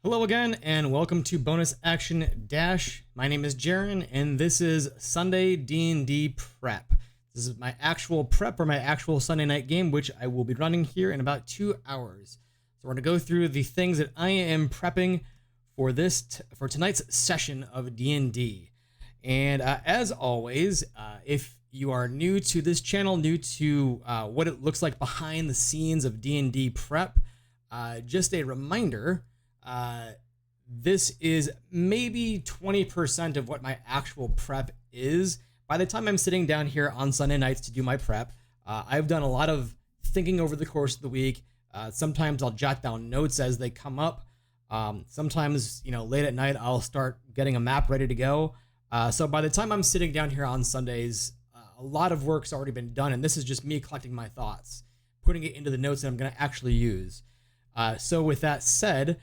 Hello again, and welcome to Bonus Action Dash. My name is Jaren, and this is Sunday D&D Prep. This is my actual prep for my actual Sunday night game, which I will be running here in about 2 hours. So we're going to go through the things that I am prepping for for tonight's session of D&D. And as always, if you are new to this channel, new to what it looks like behind the scenes of D&D Prep, just a reminder. This is maybe 20% of what my actual prep is. By the time I'm sitting down here on Sunday nights to do my prep, I've done a lot of thinking over the course of the week. Sometimes I'll jot down notes as they come up. Sometimes, late at night, I'll start getting a map ready to go. So by the time I'm sitting down here on Sundays, a lot of work's already been done, and this is just me collecting my thoughts, putting it into the notes that I'm going to actually use. So with that said,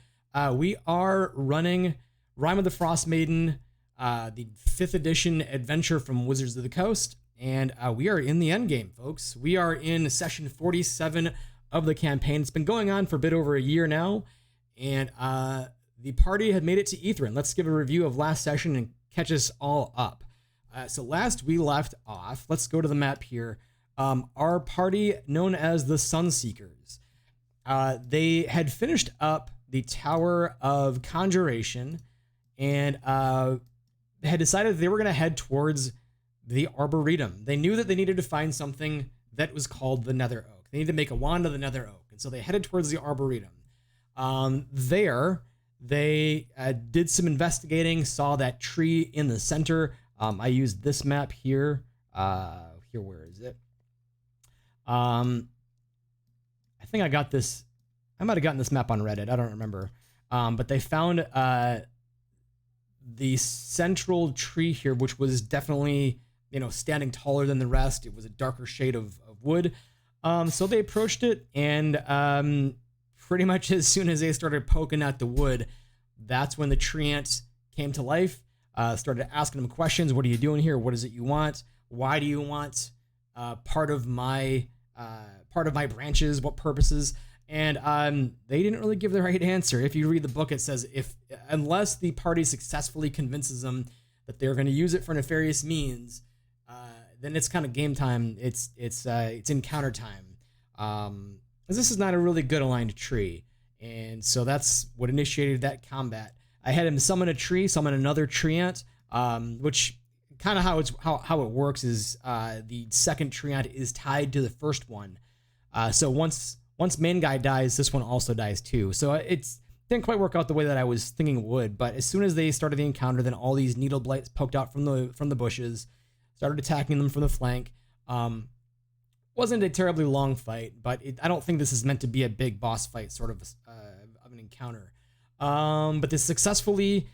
we are running Rime of the Frostmaiden, the 5th edition adventure from Wizards of the Coast, and we are in the end game, folks. We are in session 47 of the campaign. It's been going on for a bit over a year now, and the party had made it to Ithrin. Let's give a review of last session and catch us all up. So last we left off, let's go to the map here. Our party, known as the Sunseekers, they had finished up the Tower of Conjuration, and had decided they were going to head towards the Arboretum. They knew that they needed to find something that was called the Nether Oak. They needed to make a wand of the Nether Oak, and so they headed towards the Arboretum. There, they did some investigating, saw that tree in the center. I used this map here. Where is it? I think I got this. I might have gotten this map on Reddit. I don't remember. But they found the central tree here, which was definitely, standing taller than the rest. It was a darker shade of wood. So they approached it, and pretty much as soon as they started poking at the wood, that's when the tree ant came to life, started asking them questions. What are you doing here? What is it you want? Why do you want part of my branches? What purposes? And they didn't really give the right answer. If you read the book, it says unless the party successfully convinces them that they're going to use it for nefarious means, then it's kind of game time. It's encounter time. This is not a really good aligned tree, and so that's what initiated that combat. I had him summon a tree, summon another tree ant, which kind of how it works is the second tree ant is tied to the first one. So once main guy dies, this one also dies too. So it didn't quite work out the way that I was thinking it would. But as soon as they started the encounter, then all these needle blights poked out from the bushes, started attacking them from the flank. Wasn't a terribly long fight, but I don't think this is meant to be a big boss fight sort of an encounter. But they successfully,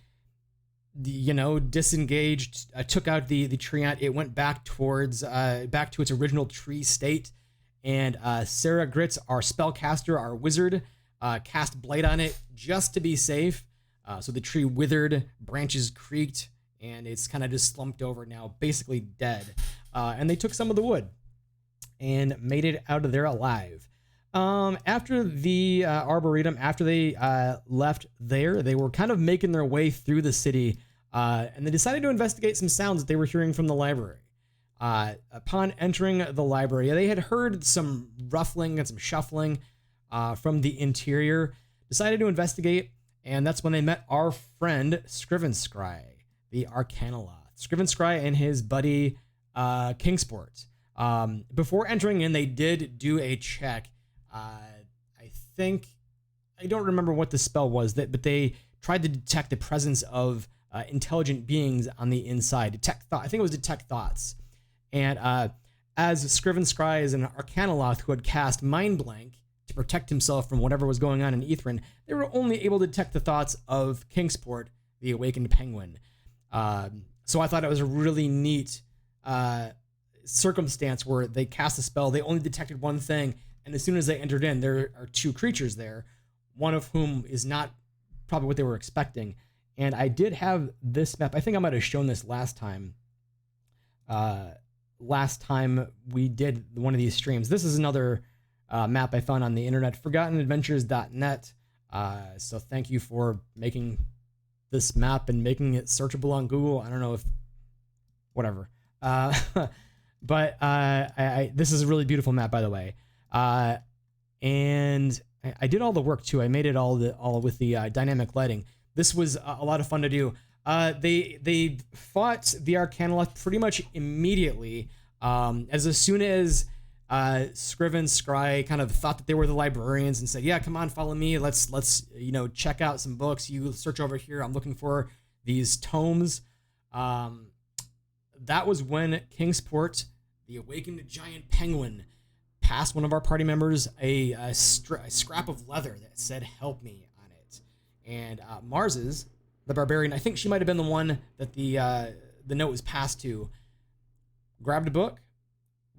disengaged, took out the tree ant. It went back to its original tree state. And Sarah Gritz, our spellcaster, our wizard, cast Blight on it just to be safe. So the tree withered, branches creaked, and it's kind of just slumped over now, basically dead. And they took some of the wood and made it out of there alive. After the Arboretum, after they left there, they were kind of making their way through the city, and they decided to investigate some sounds that they were hearing from the library. Upon entering the library, they had heard some ruffling and some shuffling from the interior, decided to investigate, and that's when they met our friend Scrivenscry, the Arcanoloth. Scrivenscry and his buddy Kingsport. Before entering in, they did do a check. I don't remember what the spell was, but they tried to detect the presence of intelligent beings on the inside. I think it was detect thoughts. And as Scrivenscry is an Arcanoloth who had cast Mind Blank to protect himself from whatever was going on in Ithrin, they were only able to detect the thoughts of Kingsport, the awakened penguin. So I thought it was a really neat circumstance where they cast a spell, they only detected one thing, and as soon as they entered in, there are two creatures there, one of whom is not probably what they were expecting. And I did have this map. I think I might have shown this last time. Last time we did one of these streams. This is another map I found on the internet, forgottenadventures.net. So thank you for making this map and making it searchable on Google. I don't know if, whatever. But this is a really beautiful map, by the way. And I did all the work too. I made it all with the dynamic lighting. This was a lot of fun to do. They fought the Arcanoloth pretty much immediately. As soon as Scriven Scry kind of thought that they were the librarians and said, "Yeah, come on, follow me. Let's check out some books. You search over here. I'm looking for these tomes." That was when Kingsport, the awakened giant penguin, passed one of our party members a scrap of leather that said "Help me" on it. And Mars's, the barbarian, I think she might have been the one that the note was passed to, grabbed a book,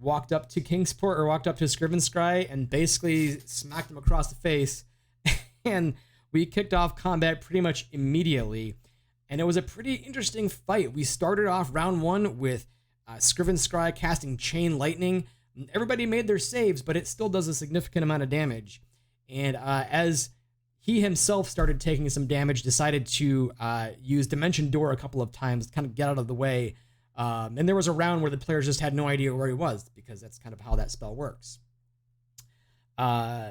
walked up to Kingsport, or walked up to Scriven Scry, and basically smacked him across the face. And we kicked off combat pretty much immediately. And it was a pretty interesting fight. We started off round one with Scriven Scry casting Chain Lightning. Everybody made their saves, but it still does a significant amount of damage. And as he himself started taking some damage, decided to use Dimension Door a couple of times to kind of get out of the way. And there was a round where the players just had no idea where he was, because that's kind of how that spell works. The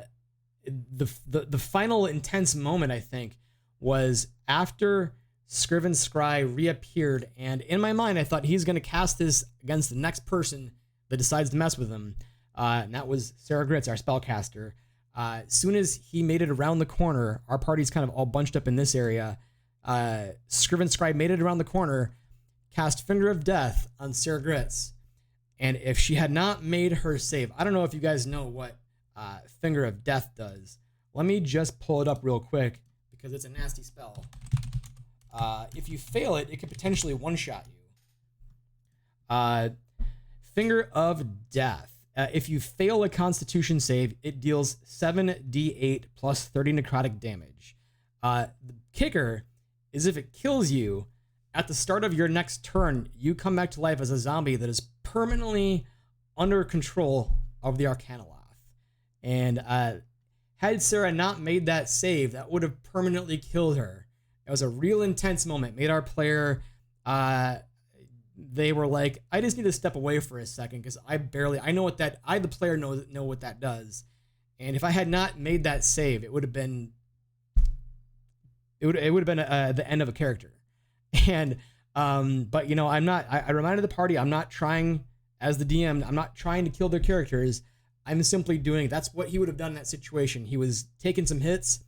final intense moment, I think, was after Scriven Scry reappeared, and in my mind, I thought he's going to cast this against the next person that decides to mess with him, and that was Sarah Gritz, our spellcaster. As soon as he made it around the corner, our party's kind of all bunched up in this area. Scriven Scry made it around the corner, cast Finger of Death on Sarah Gritz, and if she had not made her save, I don't know if you guys know what Finger of Death does. Let me just pull it up real quick, because it's a nasty spell. If you fail it, it could potentially one-shot you. Finger of Death. If you fail a Constitution save, it deals 7d8 plus 30 necrotic damage. The kicker is if it kills you, at the start of your next turn, you come back to life as a zombie that is permanently under control of the Arcanoloth. And had Sarah not made that save, that would have permanently killed her. It was a real intense moment. Made our player, they were like, I just need to step away for a second, because I know what that, the player, know what that does. And if I had not made that save, it would have been, the end of a character. And, but I reminded the party, I'm not trying, as the DM, I'm not trying to kill their characters. I'm simply doing, that's what he would have done in that situation. He was taking some hits,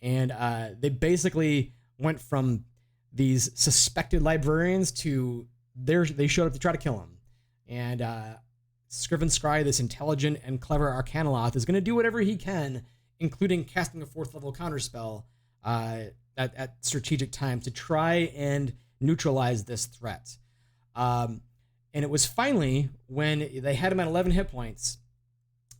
and they basically went from these suspected librarians to they showed up to try to kill him. And Scriven Scry, this intelligent and clever Arcanoloth, is going to do whatever he can, including casting a 4th level counterspell at strategic times to try and neutralize this threat. And it was finally when they had him at 11 hit points.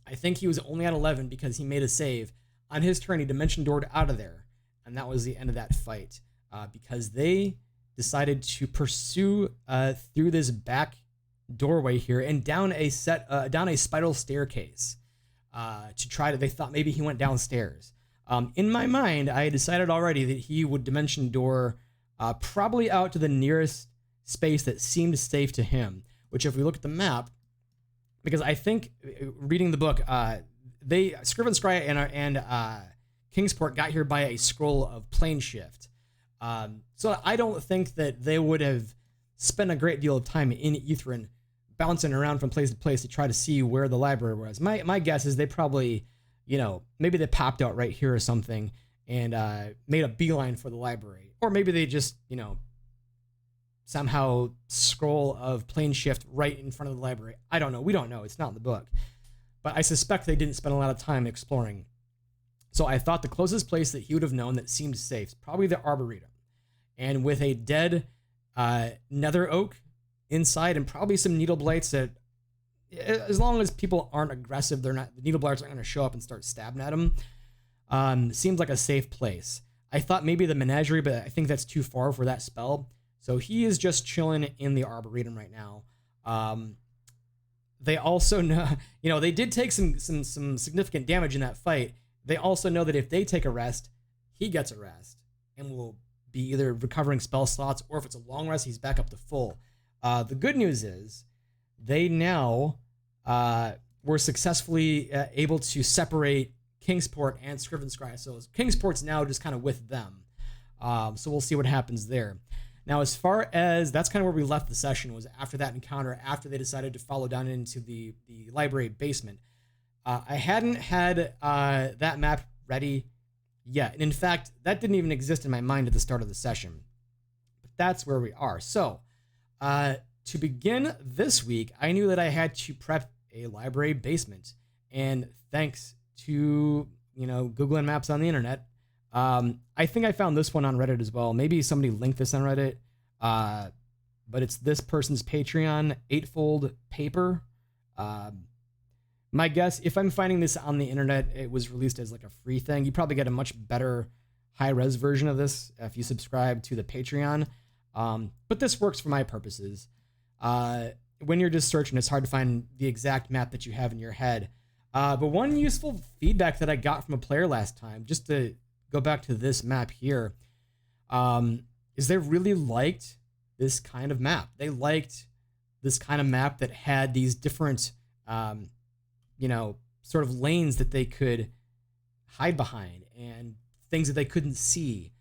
I think he was only at 11 because he made a save. On his turn, he Dimension Doored out of there. And that was the end of that fight, because they decided to pursue through this back doorway here and down a spiral staircase to try to. They thought maybe he went downstairs. In my mind, I had decided already that he would Dimension Door probably out to the nearest space that seemed safe to him. Which, if we look at the map, because I think reading the book, Scriven Scry and Kingsport got here by a scroll of plane shift. So I don't think that they would have spent a great deal of time in Ithrin bouncing around from place to place to try to see where the library was. My guess is they probably, maybe they popped out right here or something and made a beeline for the library. Or maybe they just, somehow scroll of plane shift right in front of the library. I don't know. We don't know. It's not in the book. But I suspect they didn't spend a lot of time exploring. So I thought the closest place that he would have known that seemed safe is probably the Arboretum. And with a dead nether oak inside and probably some needle blights that, as long as people aren't aggressive, the needle blights aren't going to show up and start stabbing at them. Seems like a safe place. I thought maybe the menagerie, but I think that's too far for that spell. So he is just chilling in the Arboretum right now. They also know, they did take some significant damage in that fight. They also know that if they take a rest, he gets a rest and will be either recovering spell slots, or if it's a long rest, he's back up to full. The good news is they now were successfully able to separate Kingsport and Scriven Scry. So Kingsport's now just kind of with them. So we'll see what happens there. Now, as far as that's kind of where we left the session, was after that encounter, after they decided to follow down into the library basement. I hadn't had that map ready yet. And in fact, that didn't even exist in my mind at the start of the session. But that's where we are. So to begin this week, I knew that I had to prep a library basement. And thanks to, Googling maps on the internet, I think I found this one on Reddit as well. Maybe somebody linked this on Reddit. But it's this person's Patreon, Eightfold Paper. My guess, if I'm finding this on the internet, it was released as like a free thing. You probably get a much better high-res version of this if you subscribe to the Patreon. But this works for my purposes. When you're just searching, it's hard to find the exact map that you have in your head. But one useful feedback that I got from a player last time, just to go back to this map here, is they really liked this kind of map. They liked this kind of map that had these different, sort of lanes that they could hide behind and things that they couldn't see.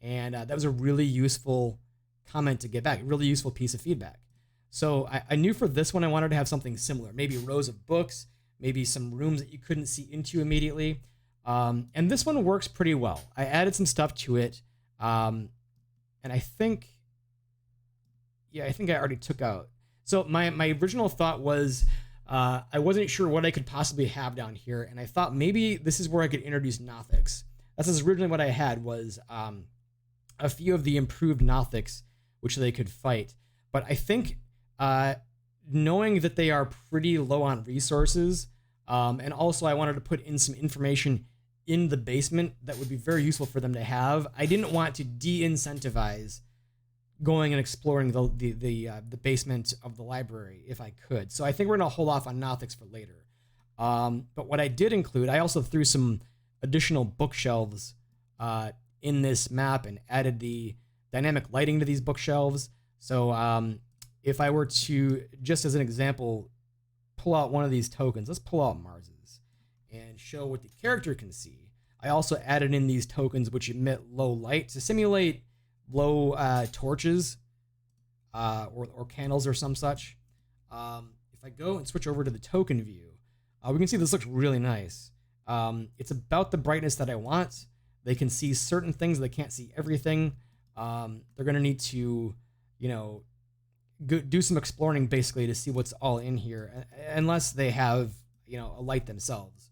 And that was a really useful comment to get back, a really useful piece of feedback. So I knew for this one, I wanted to have something similar, maybe rows of books, maybe some rooms that you couldn't see into immediately. And this one works pretty well. I added some stuff to it. And I think I already took out. So my original thought was, I wasn't sure what I could possibly have down here. And I thought maybe this is where I could introduce Nothics. That's originally what I had, was a few of the improved Nothics, which they could fight. But I think knowing that they are pretty low on resources, and also I wanted to put in some information in the basement that would be very useful for them to have. I didn't want to de-incentivize going and exploring the basement of the library if I could. So I think we're going to hold off on Nothics for later. But what I did include, I also threw some additional bookshelves in this map and added the dynamic lighting to these bookshelves. So if I were to, just as an example, pull out one of these tokens, let's pull out Mars's and show what the character can see. I also added in these tokens which emit low light to simulate low torches or candles or some such. If I go and switch over to the token view, we can see this looks really nice. It's about the brightness that I want. They can see certain things. They can't see everything. They're going to need to, do some exploring basically to see what's all in here, unless they have, a light themselves.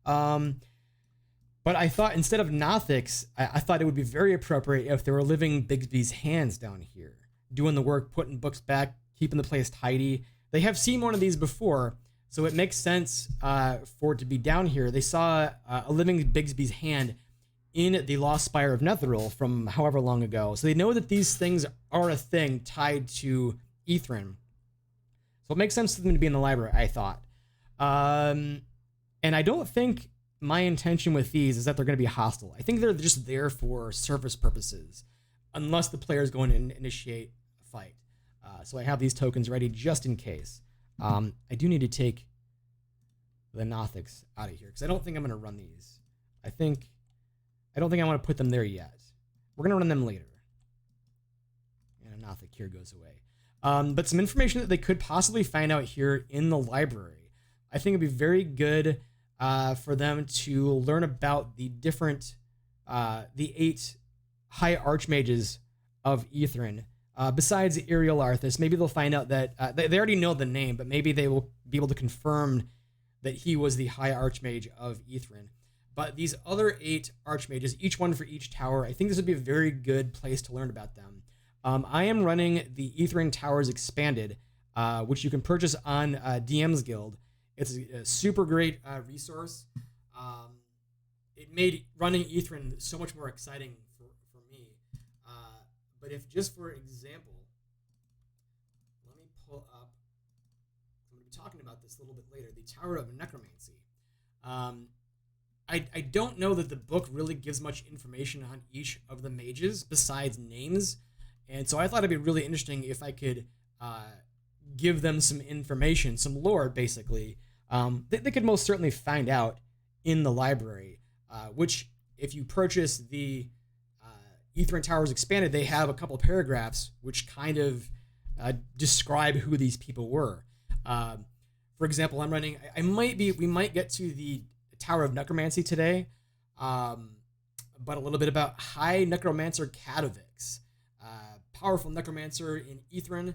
But I thought instead of Nothics, I thought it would be very appropriate if they were living Bigsby's hands down here, doing the work, putting books back, keeping the place tidy. They have seen one of these before, so it makes sense for it to be down here. They saw a living Bigsby's hand in the Lost Spire of Netheril from however long ago. So they know that these things are a thing tied to Ithrin. So it makes sense for them to be in the library, I thought. And I don't think my intention with these is that they're going to be hostile. I think they're just there for service purposes, unless the player is going to initiate a fight. So I have these tokens ready just in case. I do need to take the Nothics out of here because I don't think I'm going to run these. I don't think I want to put them there yet. We're going to run them later. And a Nothic here goes away. But some information that they could possibly find out here in the library. I think it'd be very good for them to learn about the different, the 8 high archmages of Ithrin. Besides Iriel Arthas, maybe they'll find out that they already know the name, but maybe they will be able to confirm that he was the high archmage of Ithrin. But these other 8 archmages, each one for each tower, I think this would be a very good place to learn about them. I am running the Ithrin Towers Expanded, which you can purchase on DM's Guild. It's a super great resource. It made running Ithrin so much more exciting for me. But if just for example, let me pull up, I'm going to be talking about this a little bit later, the Tower of Necromancy. I don't know that the book really gives much information on each of the mages besides names. And so I thought it'd be really interesting if I could give them some information, some lore, basically. They could most certainly find out in the library, which if you purchase the Ithran Towers Expanded, they have a couple paragraphs which kind of describe who these people were. For example, I'm running. We might get to the Tower of Necromancy today, but a little bit about High Necromancer Katovix, powerful necromancer in Ithran.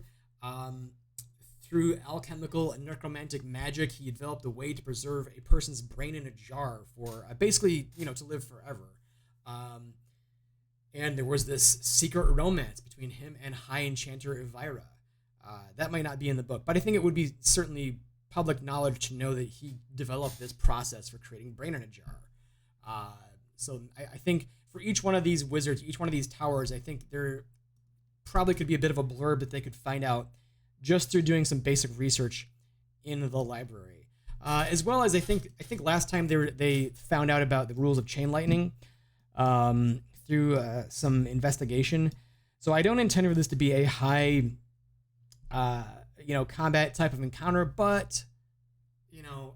Through alchemical and necromantic magic, he developed a way to preserve a person's brain in a jar for basically, to live forever. And there was this secret romance between him and High Enchanter Elvira. That might not be in the book, but I think it would be certainly public knowledge to know that he developed this process for creating brain in a jar. So I think for each one of these wizards, each one of these towers, I think there probably could be a bit of a blurb that they could find out just through doing some basic research in the library. As well as I think last time they found out about the rules of chain lightning through some investigation. So I don't intend for this to be a high combat type of encounter, but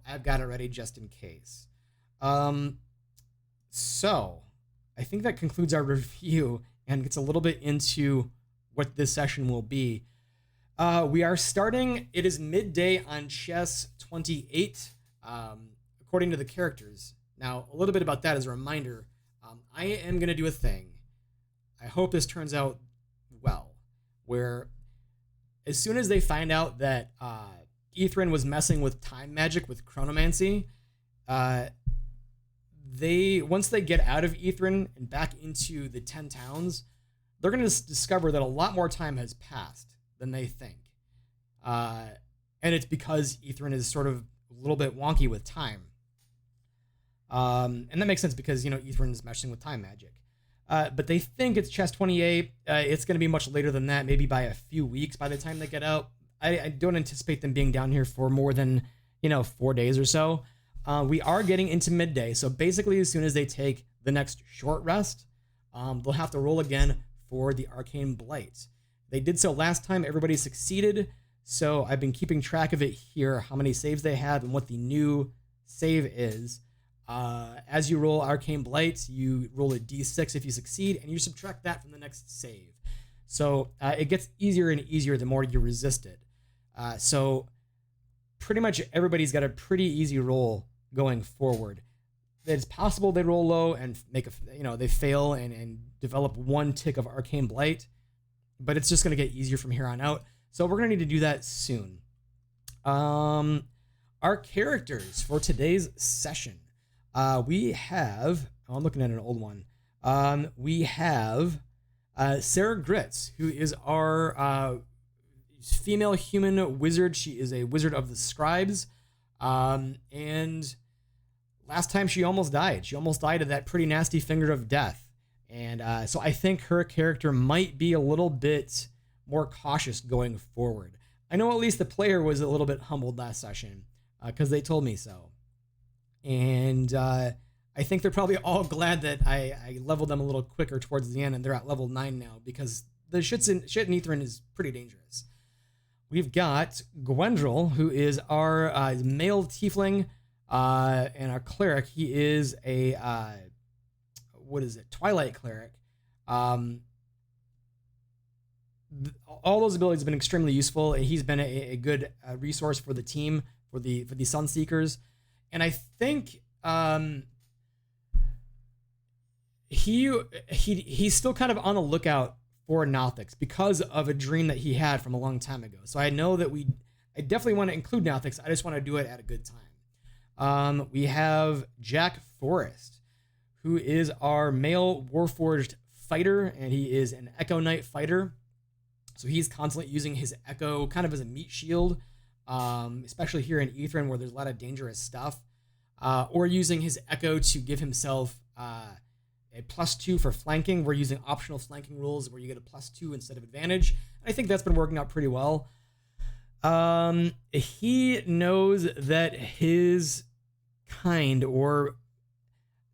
I've got it ready just in case. So I think that concludes our review and gets a little bit into what this session will be. We are starting, it is midday on chess 28, according to the characters. Now, a little bit about that as a reminder. I am going to do a thing. I hope this turns out well, where as soon as they find out that Ithran was messing with time magic, with chronomancy, once they get out of Ithran and back into the 10 towns, they're going to discover that a lot more time has passed than they think. And it's because Ithran is sort of a little bit wonky with time. And that makes sense because, Ithran is messing with time magic. But they think it's chess 28. It's going to be much later than that, maybe by a few weeks by the time they get out. I don't anticipate them being down here for more than, 4 days or so. We are getting into midday. So basically, as soon as they take the next short rest, they'll have to roll again for the Arcane Blight. They did so last time. Everybody succeeded. So I've been keeping track of it here, how many saves they have and what the new save is. As you roll Arcane Blight, you roll a d6 if you succeed, and you subtract that from the next save. So it gets easier and easier the more you resist it. So pretty much everybody's got a pretty easy roll going forward. It's possible they roll low and make they fail and develop one tick of Arcane Blight, but it's just going to get easier from here on out. So we're going to need to do that soon. Our characters for today's session. We have, I'm looking at an old one. We have Sarah Gritz, who is our female human wizard. She is a wizard of the scribes. And last time she almost died. She almost died of that pretty nasty finger of death. And so I think her character might be a little bit more cautious going forward. I know at least the player was a little bit humbled last session because they told me so. And I think they're probably all glad that I leveled them a little quicker towards the end, and they're at level 9 now because the shit in Ithran is pretty dangerous. We've got Gwendrel, who is our male tiefling, and our cleric. He is a Twilight cleric. All those abilities have been extremely useful, and he's been a good resource for the team, for the Sunseekers. And I think he's still kind of on the lookout for Nothics because of a dream that he had from a long time ago. So I know that I definitely want to include Nothics. I just want to do it at a good time. We have Jack Forrest, who is our male Warforged fighter, and he is an Echo Knight fighter. So he's constantly using his Echo kind of as a meat shield, especially here in Ithran where there's a lot of dangerous stuff, or using his Echo to give himself a +2 for flanking. We're using optional flanking rules where you get a +2 instead of advantage. And I think that's been working out pretty well. He knows that his kind, or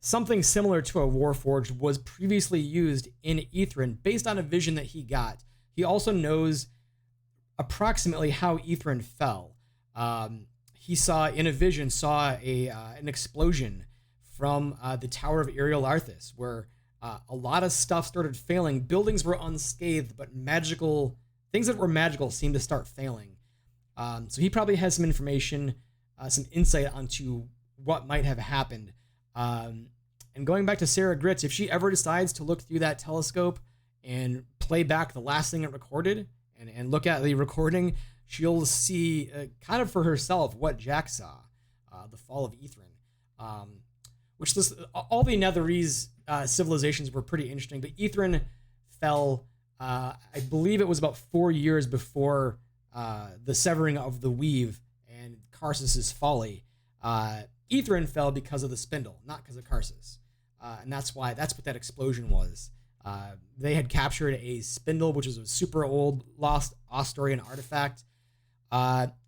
something similar to a Warforged was previously used in Ithrin based on a vision that he got. He also knows approximately how Ithrin fell. He saw in a vision, an explosion from the Tower of Ariel Arthas, where a lot of stuff started failing. Buildings were unscathed, but things that were magical seemed to start failing. So he probably has some information, some insight onto what might have happened. And going back to Sarah Gritz, if she ever decides to look through that telescope and play back the last thing it recorded and look at the recording, she'll see kind of for herself what Jack saw, the fall of Ithrin. All the Netherese civilizations were pretty interesting, but Ithrin fell, I believe it was about 4 years before the severing of the Weave and Karsus's folly. Ithrin fell because of the spindle, not because of Karsus. And that's what that explosion was. They had captured a spindle, which is a super old lost Ostorian artifact.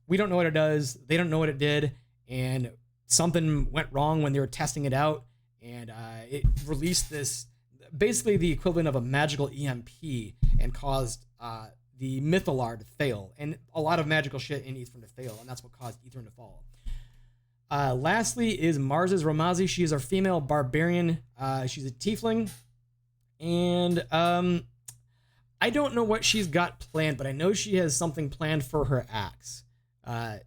We don't know what it does. They don't know what it did. And something went wrong when they were testing it out. And it released this, basically the equivalent of a magical EMP, and caused the Mythalar to fail. And a lot of magical shit in Ithrin to fail. And that's what caused Ithrin to fall. Lastly is Mars's Romazi. She is our female barbarian. She's a tiefling. And I don't know what she's got planned, but I know she has something planned for her axe.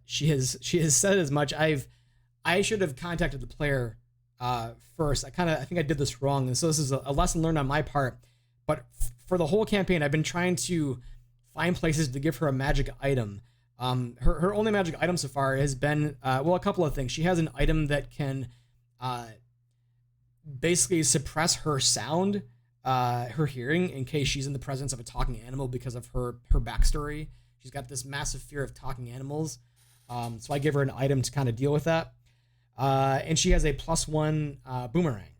She has said as much. I should have contacted the player first. I think I did this wrong, and so this is a lesson learned on my part. But for the whole campaign, I've been trying to find places to give her a magic item. Her only magic item so far has been a couple of things. She has an item that can basically suppress her sound, her hearing, in case she's in the presence of a talking animal because of her backstory. She's got this massive fear of talking animals. So I give her an item to kind of deal with that. And she has a +1 boomerang,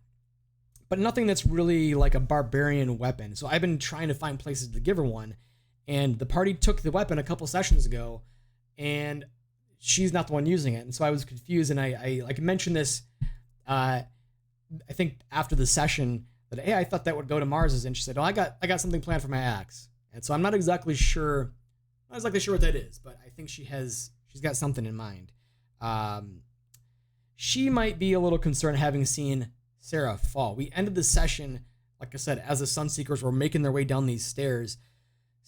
but nothing that's really like a barbarian weapon. So I've been trying to find places to give her one. And the party took the weapon a couple sessions ago, and she's not the one using it. And so I was confused, and I mentioned this, I think after the session, that, hey, I thought that would go to Mars's, and she said, oh, I got something planned for my axe. And so I'm not exactly sure what that is, but I think she's got something in mind. She might be a little concerned having seen Sarah fall. We ended the session, like I said, as the Sunseekers were making their way down these stairs.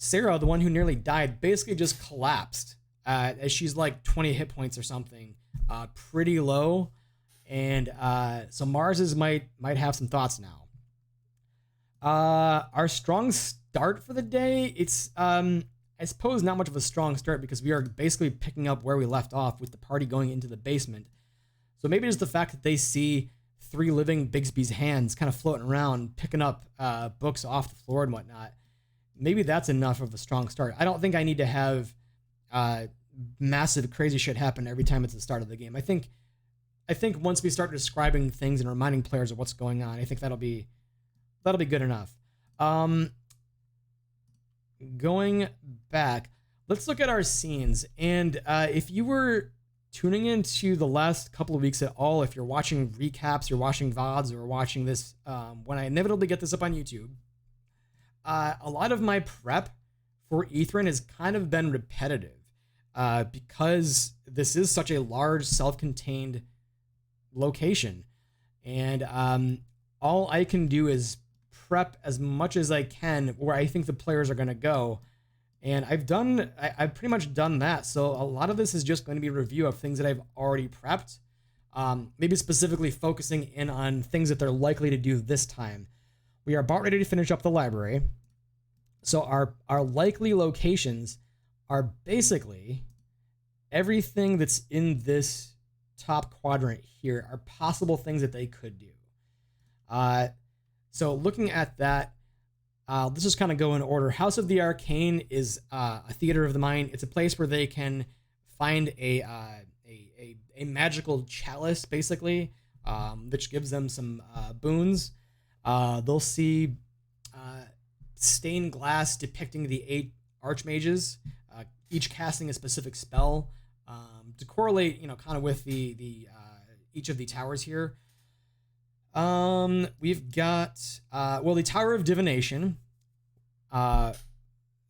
Sarah, the one who nearly died, basically just collapsed as she's like 20 hit points or something, pretty low. And so Mars's might have some thoughts now. Our strong start for the day, it's I suppose not much of a strong start because we are basically picking up where we left off with the party going into the basement. So maybe just the fact that they see 3 living Bigsby's hands kind of floating around, picking up books off the floor and whatnot. Maybe that's enough of a strong start. I don't think I need to have massive crazy shit happen every time it's the start of the game. I think once we start describing things and reminding players of what's going on, I think that'll be good enough. Going back, let's look at our scenes. And if you were tuning into the last couple of weeks at all, if you're watching recaps, you're watching VODs, or watching this when I inevitably get this up on YouTube, a lot of my prep for Ithrin has kind of been repetitive because this is such a large self-contained location. And all I can do is prep as much as I can where I think the players are going to go. And I've pretty much done that. So a lot of this is just going to be a review of things that I've already prepped. Maybe specifically focusing in on things that they're likely to do this time. We are about ready to finish up the library. So our likely locations are basically everything that's in this top quadrant here are possible things that they could do. So looking at that, let's just kind of go in order. House of the Arcane is a theater of the mind. It's a place where they can find a magical chalice, basically, which gives them some boons. They'll see stained glass depicting the 8 archmages, each casting a specific spell to correlate, kind of with the each of the towers here. We've got well, the Tower of Divination, uh,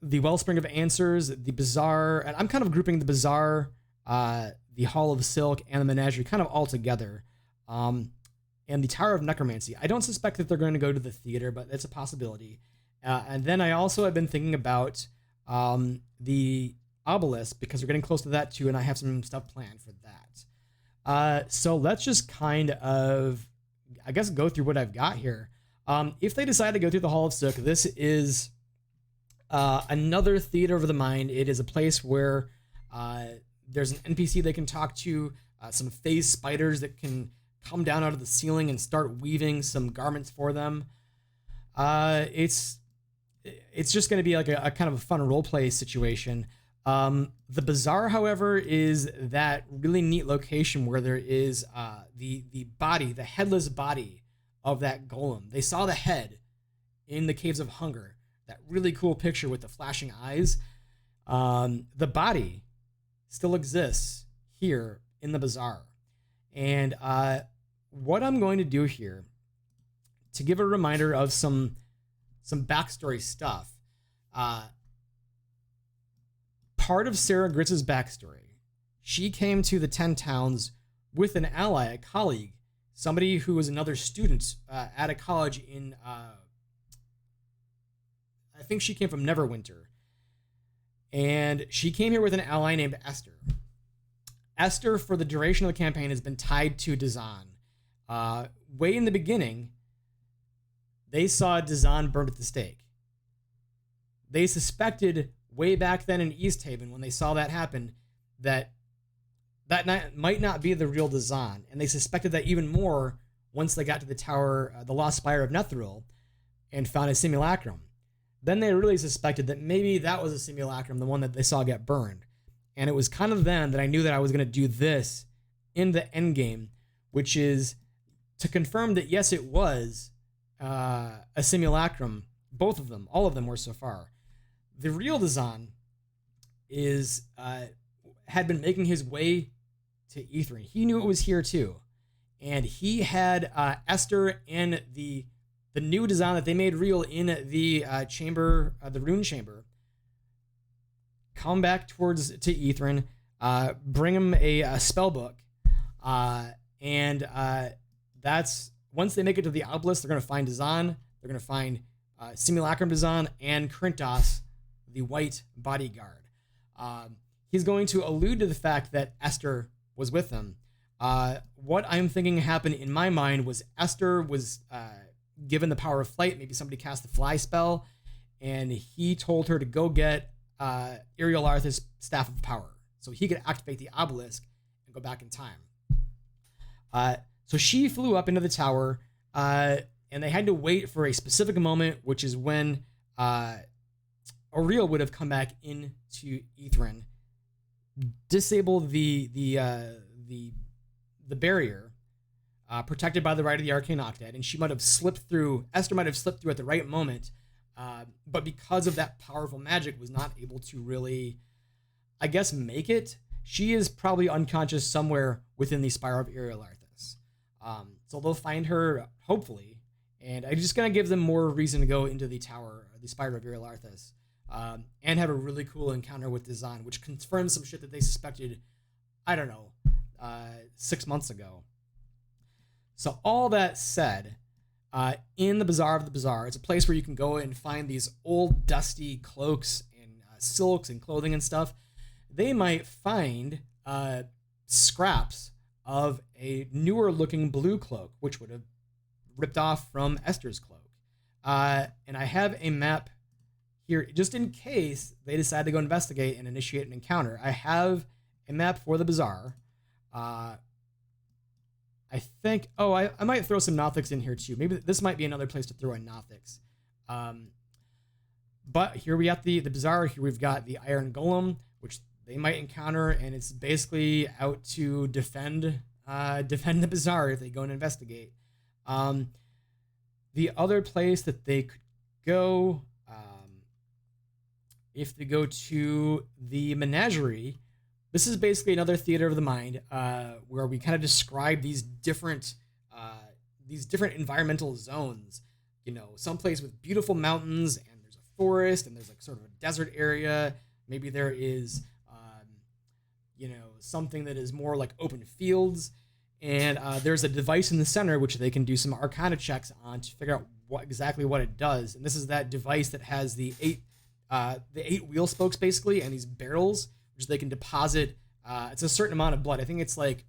the Wellspring of Answers, the Bazaar, and I'm kind of grouping the Bazaar, the Hall of Silk, and the Menagerie kind of all together. And the Tower of Necromancy. I don't suspect that they're going to go to the theater, but it's a possibility. And then I also have been thinking about the obelisk, because we're getting close to that too, and I have some stuff planned for that. So let's just kind of, I guess, go through what I've got here. If they decide to go through the Hall of Silk, this is another theater of the mind. It is a place where there's an NPC they can talk to, some phase spiders that can come down out of the ceiling and start weaving some garments for them. It's just going to be like a kind of a fun roleplay situation. The Bazaar, however, is that really neat location where there is the body, the headless body of that golem. They saw the head in the Caves of Hunger, that really cool picture with the flashing eyes. The body still exists here in the Bazaar. And what I'm going to do here, to give a reminder of some backstory stuff, part of Sarah Gritz's backstory, she came to the 10 Towns with an ally, a colleague, somebody who was another student at a college in, I think she came from Neverwinter. And she came here with an ally named Esther. Esther, for the duration of the campaign, has been tied to Dazan. Way in the beginning, they saw Dazan burned at the stake. They suspected way back then in East Haven, when they saw that happen, that might not be the real Dazan. And they suspected that even more once they got to the tower, the Lost Spire of Netheril, and found a simulacrum. Then they really suspected that maybe that was a simulacrum, the one that they saw get burned. And it was kind of then that I knew that I was going to do this in the end game, which is to confirm that, yes, it was a simulacrum. Both of them, all of them were so far. The real Dazan is had been making his way to Ithrin. He knew it was here too. And he had Esther and the new Dazan that they made real in the chamber, the rune chamber, come back to Ithrin, bring him a spell book, and that's, once they make it to the obelisk, they're going to find Dazan, they're going to find Simulacrum Dazan, and Krintos, the white bodyguard. He's going to allude to the fact that Esther was with them. What I'm thinking happened in my mind was Esther was given the power of flight. Maybe somebody cast the fly spell, and he told her to go get Iriel Arthas' Staff of Power so he could activate the obelisk and go back in time. So she flew up into the tower, and they had to wait for a specific moment, which is when Iriel would have come back into Ithrin, disable the barrier, protected by the right of the Arcane Octet, and she might have slipped through. Esther might have slipped through at the right moment. But because of that powerful magic, was not able to really, I guess, make it. She is probably unconscious somewhere within the Spire of Iriel Arthas. So they'll find her, hopefully, and I'm just going to give them more reason to go into the tower, the Spire of Iriel Arthas, and have a really cool encounter with Dazan, which confirms some shit that they suspected, I don't know, 6 months ago. So all that said, in the Bazaar of the Bazaar, it's a place where you can go and find these old dusty cloaks and silks and clothing and stuff. They might find scraps of a newer looking blue cloak, which would have ripped off from Esther's cloak. And I have a map here just in case they decide to go investigate and initiate an encounter. I have a map for the Bazaar. I think, I might throw some Nothics in here too. Maybe this might be another place to throw in Nothics. But here we got the Bazaar. Here we've got the Iron Golem, which they might encounter, and it's basically out to defend the Bazaar if they go and investigate. The other place that they could go, if they go to the Menagerie, this is basically another theater of the mind, where we kind of describe these different these different environmental zones. You know, someplace with beautiful mountains, and there's a forest, and there's like sort of a desert area. Maybe there is, you know, something that is more like open fields. And there's a device in the center which they can do some Arcana checks on to figure out exactly what it does. And this is that device that has the eight wheel spokes basically, and these barrels which they can deposit. It's a certain amount of blood. I think it's like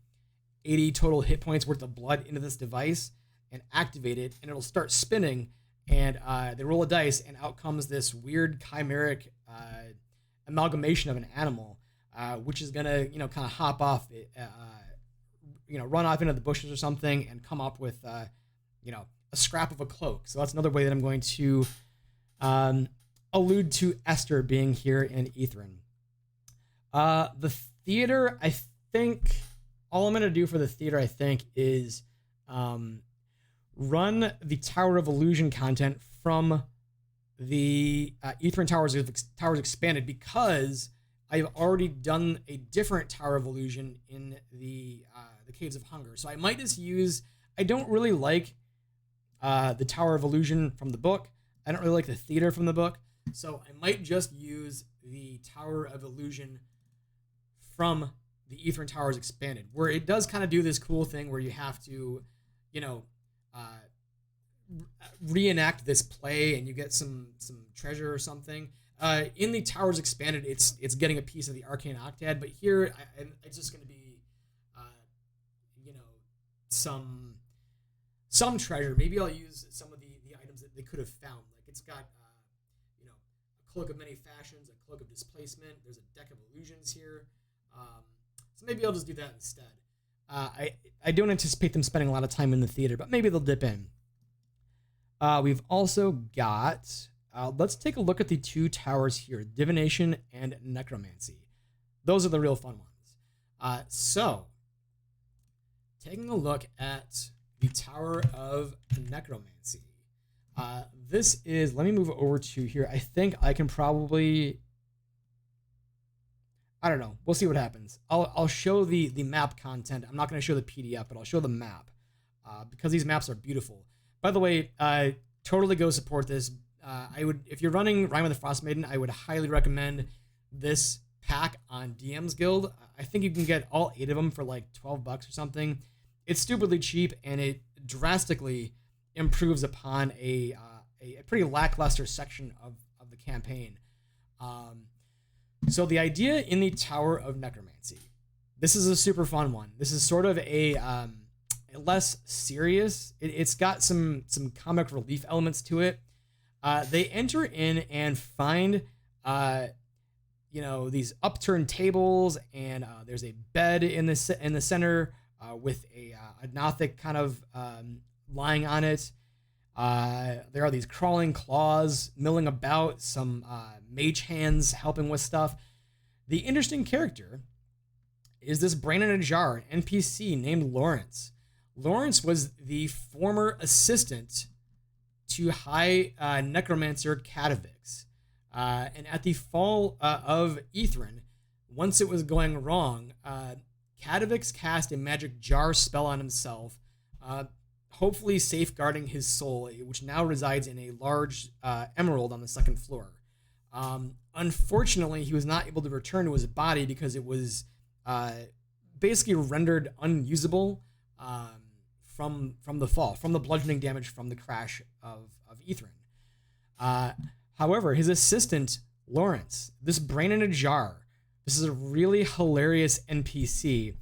80 total hit points worth of blood into this device, and activate it, and it'll start spinning. And they roll a dice, and out comes this weird chimeric amalgamation of an animal, which is gonna, you know, kind of hop off, you know, run off into the bushes or something, and come up with, you know, a scrap of a cloak. So that's another way that I'm going to allude to Esther being here in Ithrin. The theater, I think, all I'm going to do for the theater, I think, is run the Tower of Illusion content from the Ithrin Towers Expanded, because I've already done a different Tower of Illusion in the Caves of Hunger. So I might just use, I don't really like the Tower of Illusion from the book. I don't really like the theater from the book. So I might just use the Tower of Illusion from the Ithrin Towers Expanded, where it does kind of do this cool thing where you have to, you know, reenact this play, and you get some treasure or something. In the Towers Expanded, it's getting a piece of the Arcane Octad, but here it's just going to be, you know, some treasure. Maybe I'll use some of the items that they could have found. Like it's got, you know, a Cloak of Many Fashions, a Cloak of Displacement. There's a Deck of Illusions here. So maybe I'll just do that instead. I don't anticipate them spending a lot of time in the theater, but maybe they'll dip in. We've also got, let's take a look at the two towers here, Divination and Necromancy. Those are the real fun ones. So, taking a look at the Tower of Necromancy. This is, let me move over to here. I think I can probably, I don't know. We'll see what happens. I'll show the map content. I'm not going to show the PDF, but I'll show the map because these maps are beautiful. By the way, totally go support this. I would, if you're running Rime of the Frostmaiden, I would highly recommend this pack on DM's Guild. I think you can get all 8 of them for like $12 or something. It's stupidly cheap, and it drastically improves upon a pretty lackluster section of the campaign. So the idea in the Tower of Necromancy, this is a super fun one. This is sort of a less serious. It's got some comic relief elements to it. They enter in and find, you know, these upturned tables, and there's a bed in the center with a Nothic kind of lying on it. There are these crawling claws milling about, some mage hands helping with stuff. The interesting character is this brain in a jar, an NPC named Lawrence. Lawrence was the former assistant to High Necromancer Catavix. And at the fall of Ithrin, once it was going wrong, Catavix cast a magic jar spell on himself, hopefully safeguarding his soul, which now resides in a large emerald on the 2nd floor. Unfortunately, he was not able to return to his body because it was basically rendered unusable from the fall, from the bludgeoning damage from the crash of Ithrin. However, his assistant, Lawrence, this brain in a jar, this is a really hilarious NPC.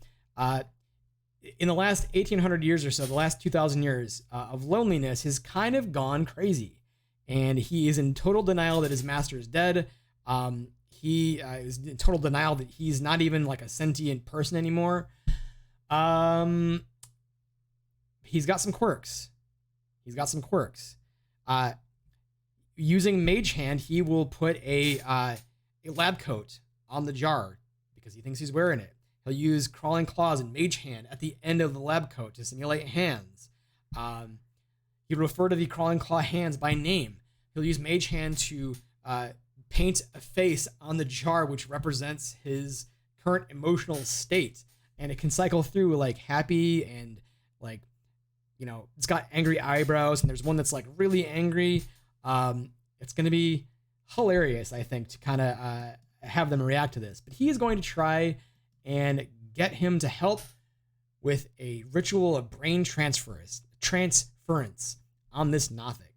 In the last 1,800 years or so, the last 2,000 years of loneliness, has kind of gone crazy. And he is in total denial that his master is dead. He is in total denial that he's not even like a sentient person anymore. He's got some quirks. Using Mage Hand, he will put a lab coat on the jar because he thinks he's wearing it. He'll use Crawling Claws and Mage Hand at the end of the lab coat to simulate hands. He'll refer to the Crawling Claw hands by name. He'll use Mage Hand to paint a face on the jar which represents his current emotional state. And it can cycle through like happy and like it's got angry eyebrows, and there's one that's like really angry. It's going to be hilarious, I think, to kind of have them react to this. But he is going to try and get him to help with a ritual of brain transference on this Nothic.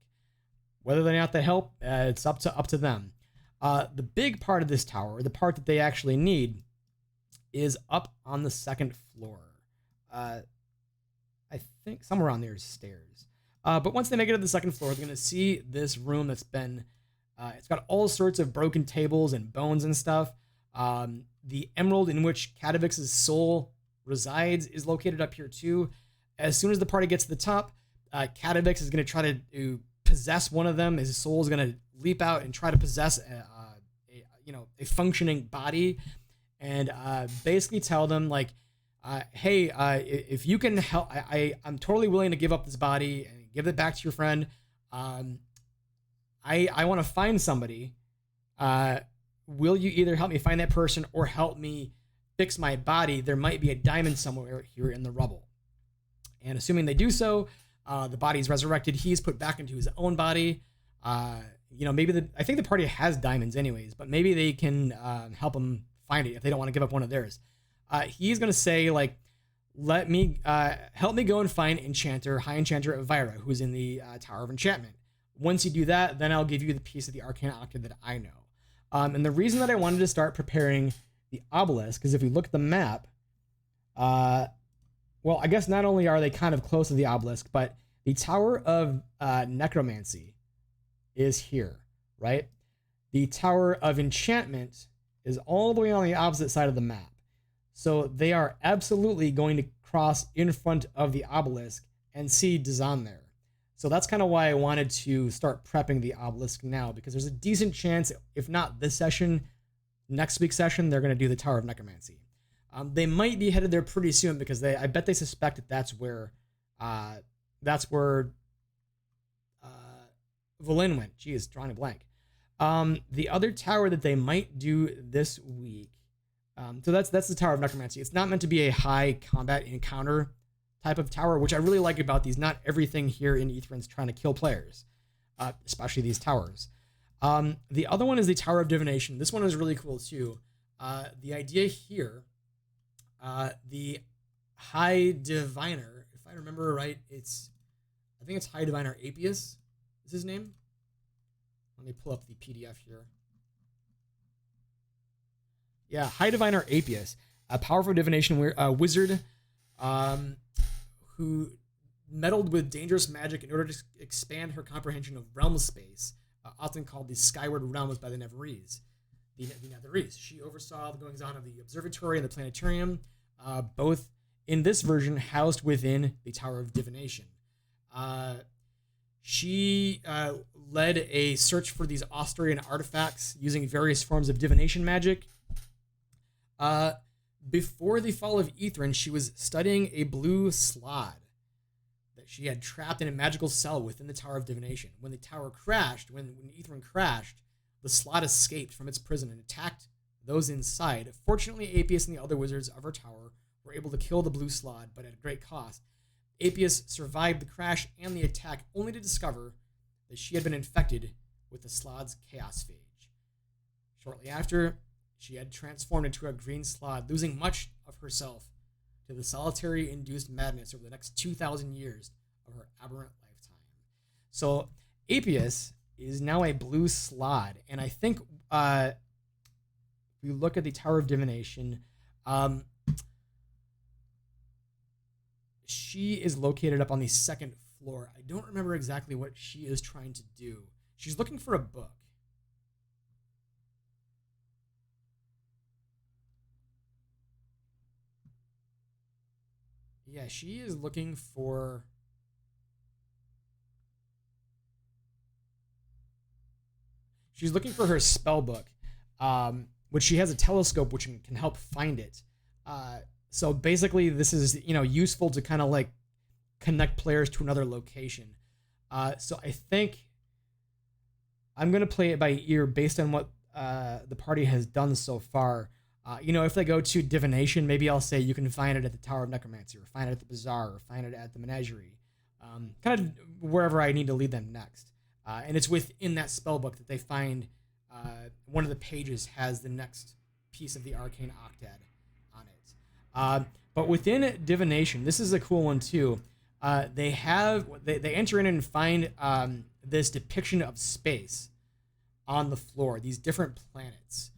Whether or not they help, it's up to them. The big part of this tower, the part that they actually need, is up on the second floor. I think somewhere on there is stairs. But once they make it to the second floor, they're going to see this room that's been... it's got all sorts of broken tables and bones and stuff. The emerald in which Kadavix's soul resides is located up here too. As soon as the party gets to the top, Kadavix is going to try to possess one of them. His soul is going to leap out and try to possess a functioning body, and basically tell them like, hey, if you can help, I'm totally willing to give up this body and give it back to your friend. I want to find somebody. Will you either help me find that person or help me fix my body? There might be a diamond somewhere here in the rubble. And assuming they do so, the body is resurrected. He's put back into his own body. Maybe I think the party has diamonds anyways, but maybe they can help him find it if they don't want to give up one of theirs. He's going to say like, help me go and find High Enchanter Elvira, who's in the Tower of Enchantment. Once you do that, then I'll give you the piece of the Arcane Octave that I know. And the reason that I wanted to start preparing the obelisk is if we look at the map, I guess not only are they kind of close to the obelisk, but the Tower of Necromancy is here, right? The Tower of Enchantment is all the way on the opposite side of the map. So they are absolutely going to cross in front of the obelisk and see Dazan there. So that's kind of why I wanted to start prepping the obelisk now, because there's a decent chance, if not this session, next week's session, they're going to do the Tower of Necromancy. They might be headed there pretty soon because I bet they suspect that that's where Valin went. Geez, drawing a blank. The other tower that they might do this week. So that's the Tower of Necromancy. It's not meant to be a high combat encounter type of tower, which I really like about these. Not everything here in Aetherin's trying to kill players, especially these towers. The other one is the Tower of Divination. This one is really cool too. The idea here, the High Diviner, if I remember right, I think it's High Diviner Apius is his name. Let me pull up the PDF here. Yeah, High Diviner Apius, a powerful divination wizard who meddled with dangerous magic in order to expand her comprehension of realm space, often called the Skyward Realms by the Netherese. The Netherese. She oversaw the goings-on of the observatory and the planetarium, both in this version housed within the Tower of Divination. She led a search for these Austrian artifacts using various forms of divination magic. Before the fall of Aetherin, she was studying a blue slod that she had trapped in a magical cell within the Tower of Divination. When the tower crashed, when Aetherin crashed, the slot escaped from its prison and attacked those inside. Fortunately, Apius and the other wizards of her tower were able to kill the blue slod, but at a great cost. Apius survived the crash and the attack, only to discover that she had been infected with the slod's chaos phage. Shortly after, she had transformed into a green slod, losing much of herself to the solitary-induced madness over the next 2,000 years of her aberrant lifetime. So Apius is now a blue slod, and I think if we look at the Tower of Divination, she is located up on the second floor. I don't remember exactly what she is trying to do. She's looking for a book. Yeah, she is looking for... She's looking for her spell book, which she has a telescope which can help find it. So basically, this is useful to kind of like connect players to another location. So I think I'm going to play it by ear based on what the party has done so far. If they go to divination, maybe I'll say you can find it at the Tower of Necromancy, or find it at the Bazaar, or find it at the Menagerie. kind of wherever I need to lead them next. And it's within that spell book that they find one of the pages has the next piece of the arcane octad on it. But within divination, this is a cool one too. They enter in and find this depiction of space on the floor, these different planets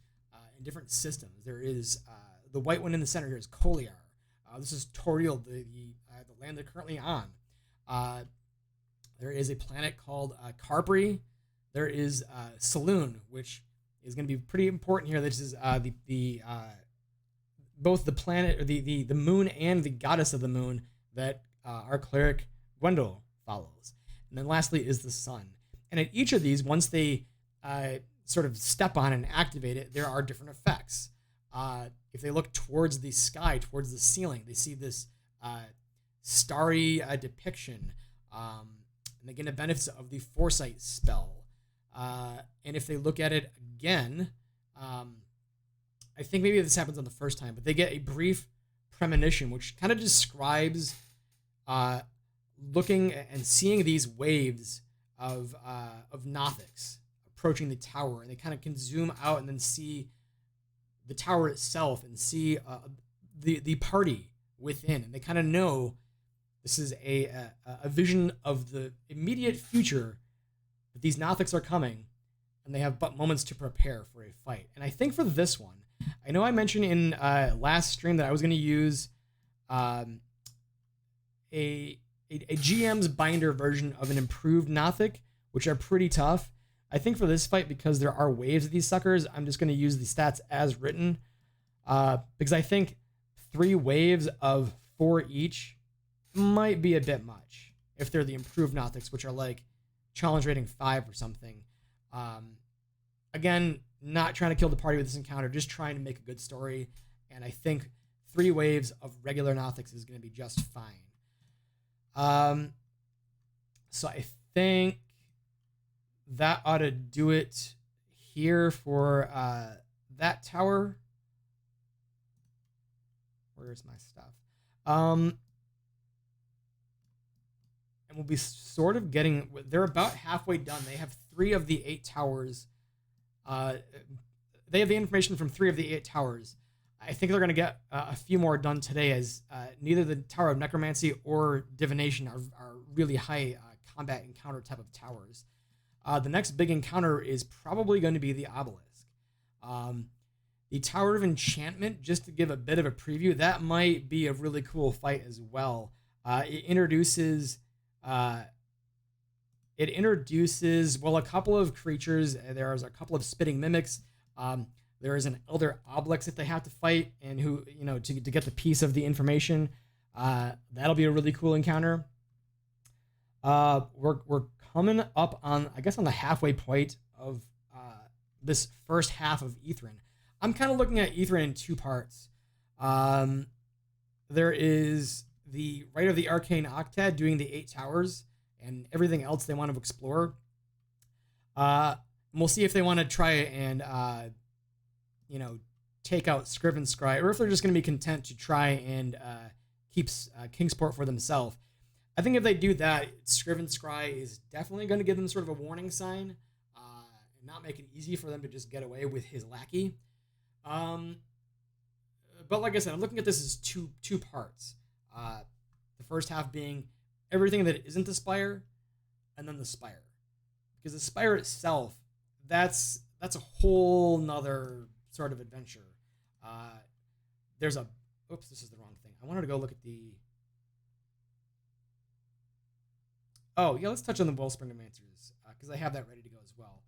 and different systems. There is the white one in the center here is Koliar. This is Toriel, the land they're currently on. There is a planet called Carpri. There is Saloon, which is going to be pretty important here. This is both the planet, or the moon, and the goddess of the moon that our cleric Gwendol follows. And then lastly is the sun. And at each of these, once they sort of step on and activate it, there are different effects. If they look towards the sky, towards the ceiling, they see this starry depiction. And they get the benefits of the foresight spell. And if they look at it again, I think maybe this happens on the first time, but they get a brief premonition, which kind of describes looking and seeing these waves of Nothics approaching the tower, and they kind of can zoom out and then see the tower itself and see the party within, and they kind of know this is a vision of the immediate future, that these Nothics are coming, and they have but moments to prepare for a fight. And I think for this one, I know I mentioned in last stream that I was going to use a GM's binder version of an improved Nothic, which are pretty tough. I think for this fight, because there are waves of these suckers, I'm just going to use the stats as written, because I think 3 waves of 4 each might be a bit much if they're the improved Nothics, which are like challenge rating 5 or something. Again, not trying to kill the party with this encounter, just trying to make a good story. And I think 3 waves of regular Nothics is going to be just fine. So I think that ought to do it here for that tower. Where's my stuff? And we'll be sort of getting, they're about halfway done. They have 3 of the 8 towers. They have the information from 3 of the 8 towers. I think they're going to get a few more done today, as neither the Tower of Necromancy or Divination are really high combat encounter type of towers. The next big encounter is probably going to be the Obelisk. The Tower of Enchantment, just to give a bit of a preview, that might be a really cool fight as well. It introduces a couple of creatures. There's a couple of spitting mimics. There is an elder obelisk that they have to fight, and to get the piece of the information. That'll be a really cool encounter. We're coming up on, I guess, on the halfway point of this first half of Ithrin. I'm kind of looking at Ithrin in 2 parts. There is the Rite of the Arcane Octad doing the 8 towers and everything else they want to explore. We'll see if they want to try and take out Scriven Scry, or if they're just going to be content to try and keep Kingsport for themselves. I think if they do that, Scriven Scry is definitely going to give them sort of a warning sign, and not make it easy for them to just get away with his lackey. But like I said, I'm looking at this as two parts. The first half being everything that isn't the Spire, and then the Spire. Because the Spire itself, that's a whole nother sort of adventure. This is the wrong thing. I wanted to go look at the... Oh, yeah, let's touch on the Wellspring of Answers, because I have that ready to go as well.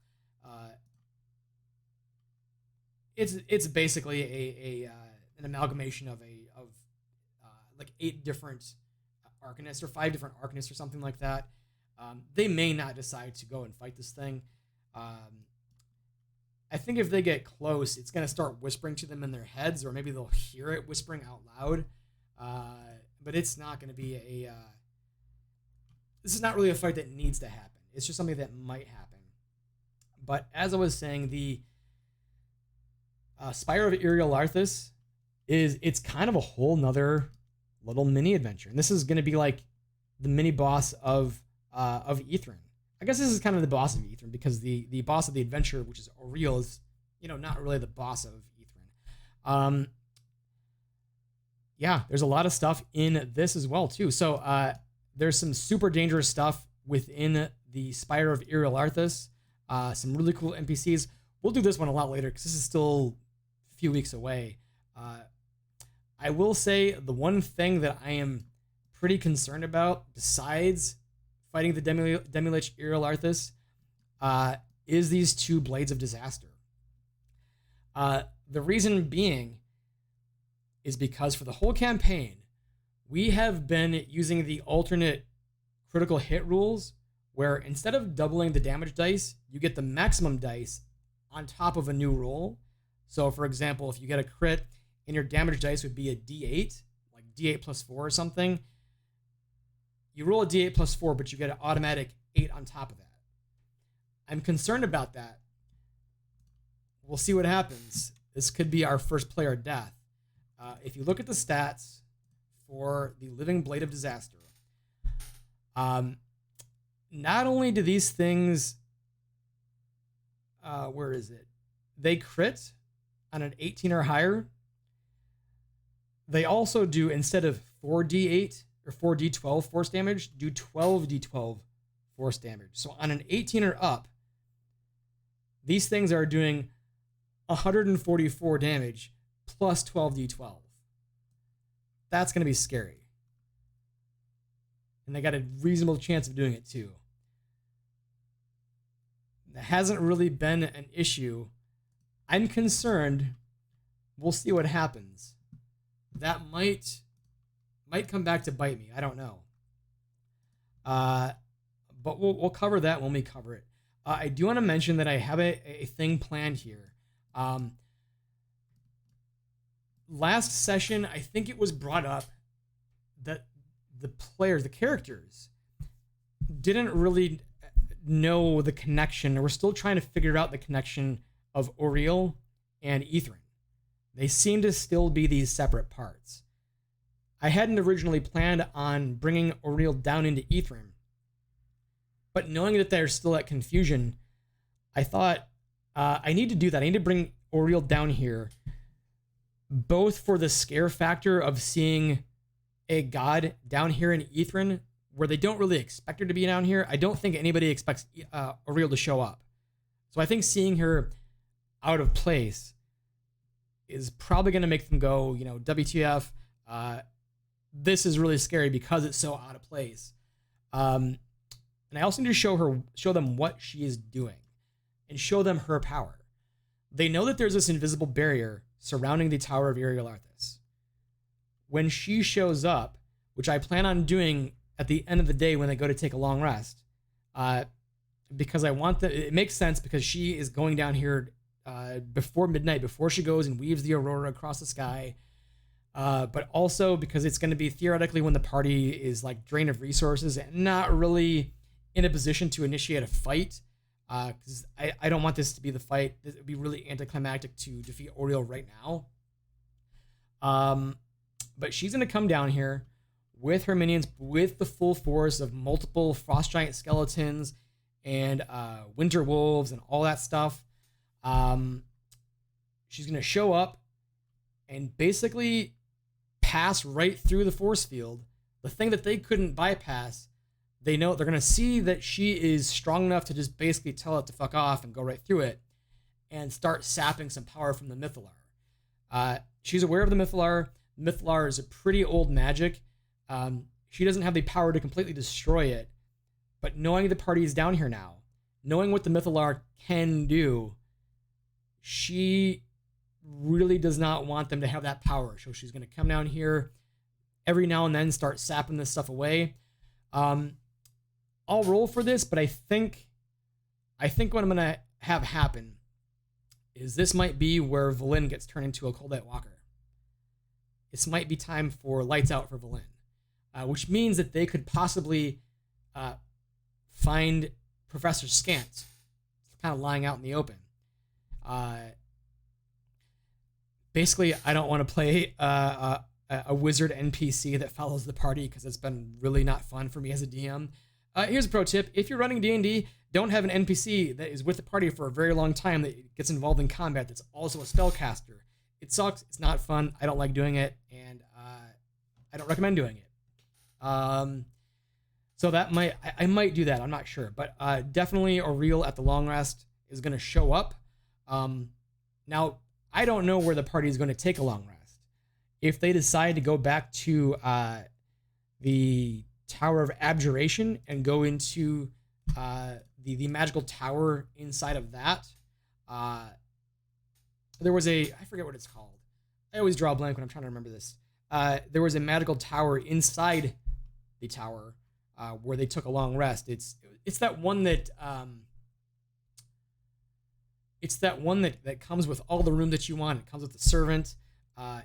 It's basically an amalgamation of like 8 different Arcanists, or 5 different Arcanists, or something like that. They may not decide to go and fight this thing. I think if they get close, it's going to start whispering to them in their heads, or maybe they'll hear it whispering out loud. But it's not going to be this is not really a fight that needs to happen. It's just something that might happen. But as I was saying, the Spire of Iriel Arthas it's kind of a whole nother little mini adventure. And this is going to be like the mini boss of Ithrin. I guess this is kind of the boss of Ithrin, because the boss of the adventure, which is Auril, is, you know, not really the boss of Ithrin. Yeah, there's a lot of stuff in this as well too. So there's some super dangerous stuff within the Spire of Iriel Arthas. Some really cool NPCs. We'll do this one a lot later because this is still a few weeks away. I will say the one thing that I am pretty concerned about, besides fighting the Demi-Lich Iriel Arthas, is these two Blades of Disaster. The reason being is because for the whole campaign, we have been using the alternate critical hit rules, where instead of doubling the damage dice, you get the maximum dice on top of a new roll. So for example, if you get a crit and your damage dice would be a D8, like D8 plus 4 or something, you roll a D8 plus 4, but you get an automatic 8 on top of that. I'm concerned about that. We'll see what happens. This could be our first player death. If you look at the stats for the Living Blade of Disaster, not only do these things, where is it? They crit on an 18 or higher. They also do, instead of 4d8 or 4d12 force damage, do 12d12 force damage. So on an 18 or up, these things are doing 144 damage plus 12d12. That's going to be scary. And they got a reasonable chance of doing it too. That hasn't really been an issue. I'm concerned. We'll see what happens. That might come back to bite me. I don't know. But we'll cover that when we cover it. I do want to mention that I have a thing planned here. Last session, I think it was brought up that the players, the characters, didn't really know the connection, or we're still trying to figure out the connection of Auril and Ithrin. They seem to still be these separate parts. I hadn't originally planned on bringing Auril down into Ithrin, but knowing that they're still at confusion, I thought I need to do that. I need to bring Auril down here, both for the scare factor of seeing a god down here in Ithrin, where they don't really expect her to be down here. I don't think anybody expects Auril to show up. So I think seeing her out of place is probably going to make them go, you know, WTF, this is really scary because it's so out of place. And I also need to show them what she is doing and show them her power. They know that there's this invisible barrier surrounding the Tower of Iriel Arthas. When she shows up, which I plan on doing at the end of the day when they go to take a long rest, because I want it makes sense because she is going down here before midnight, before she goes and weaves the aurora across the sky, but also because it's going to be theoretically when the party is like drained of resources and not really in a position to initiate a fight, because I don't want this to be the fight. It would be really anticlimactic to defeat Auril right now. But she's going to come down here with her minions, with the full force of multiple frost giant skeletons and winter wolves and all that stuff. She's going to show up and basically pass right through the force field. The thing that they couldn't bypass, they know they're going to see that she is strong enough to just basically tell it to fuck off and go right through it and start sapping some power from the Mythallar. She's aware of the Mythallar. Mythallar is a pretty old magic. She doesn't have the power to completely destroy it, but knowing the party is down here now, knowing what the Mythallar can do, she really does not want them to have that power. So she's going to come down here every now and then, start sapping this stuff away. I'll roll for this, but I think what I'm going to have happen is this might be where Valen gets turned into a Coldite Walker. This might be time for lights out for Valen, which means that they could possibly find Professor Scant kind of lying out in the open. Basically, I don't want to play a wizard NPC that follows the party because it's been really not fun for me as a DM. Here's a pro tip. If you're running D&D, don't have an NPC that is with the party for a very long time that gets involved in combat that's also a spellcaster. It sucks. It's not fun. I don't like doing it, and I don't recommend doing it. So that I might do that. I'm not sure, but definitely Auril at the long rest is going to show up. Now, I don't know where the party is going to take a long rest. If they decide to go back to the Tower of Abjuration and go into the magical tower inside of that, there was I forget what it's called. I always draw a blank when I'm trying to remember this. There was a magical tower inside the tower where they took a long rest. It's that one that that comes with all the room that you want. It comes with the servant.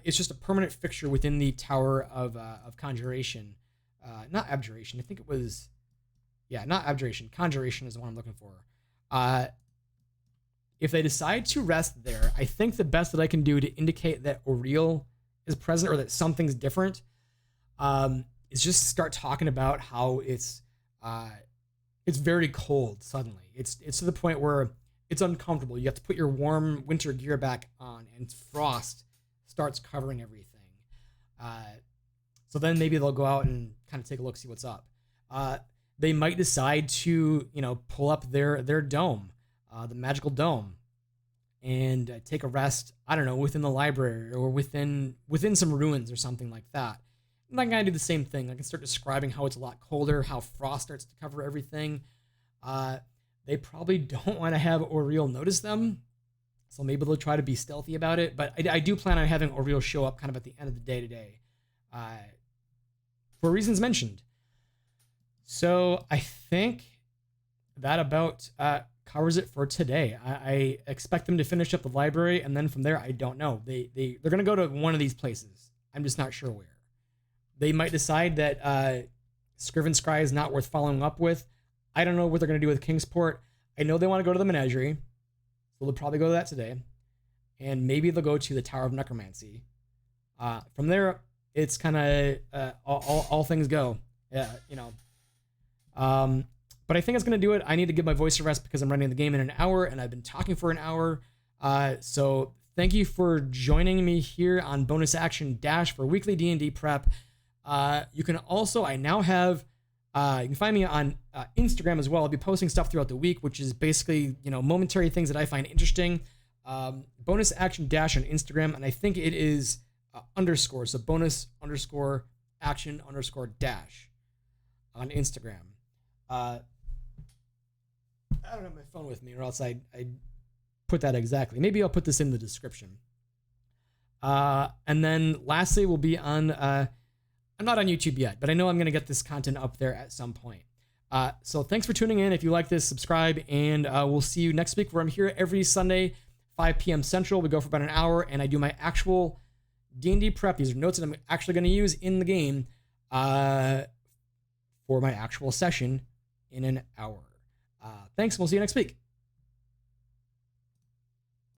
It's just a permanent fixture within the Tower of Conjuration. Not Abjuration. I think it was, not Abjuration. Conjuration is the one I'm looking for. If they decide to rest there, I think the best that I can do to indicate that Auril is present or that something's different is just start talking about how it's very cold suddenly. It's to the point where it's uncomfortable. You have to put your warm winter gear back on, and frost starts covering everything. So then maybe they'll go out and kind of take a look, see what's up. They might decide to, pull up their dome, the magical dome, and take a rest, I don't know, within the library or within some ruins or something like that. And I can kind of do the same thing. I can start describing how it's a lot colder, how frost starts to cover everything. They probably don't want to have Auril notice them, so maybe they'll try to be stealthy about it. But I do plan on having Auril show up kind of at the end of the day today, for reasons mentioned. So I think that about covers it for today. I expect them to finish up the library, and then from there, I don't know. They're going to go to one of these places. I'm just not sure where. They might decide that Scriven Scry is not worth following up with. I don't know what they're going to do with Kingsport. I know they want to go to the Menagerie, so they'll probably go to that today. And maybe they'll go to the Tower of Necromancy. From there, it's kind of all things go. Yeah, But I think it's going to do it. I need to give my voice a rest because I'm running the game in an hour, and I've been talking for an hour. So thank you for joining me here on Bonus Action Dash for weekly D&D prep. You can also, I now have, you can find me on Instagram as well. I'll be posting stuff throughout the week, which is basically, momentary things that I find interesting. Bonus Action Dash on Instagram, and I think it is underscore, so bonus_action_dash on Instagram. I don't have my phone with me, or else I put that exactly. Maybe I'll put this in the description. And then lastly, we'll be on, I'm not on YouTube yet, but I know I'm going to get this content up there at some point. So thanks for tuning in. If you like this, subscribe, and we'll see you next week, where I'm here every Sunday, 5 p.m. Central. We go for about an hour, and I do my actual D&D prep. These are notes that I'm actually going to use in the game for my actual session in an hour. Thanks. We'll see you next week.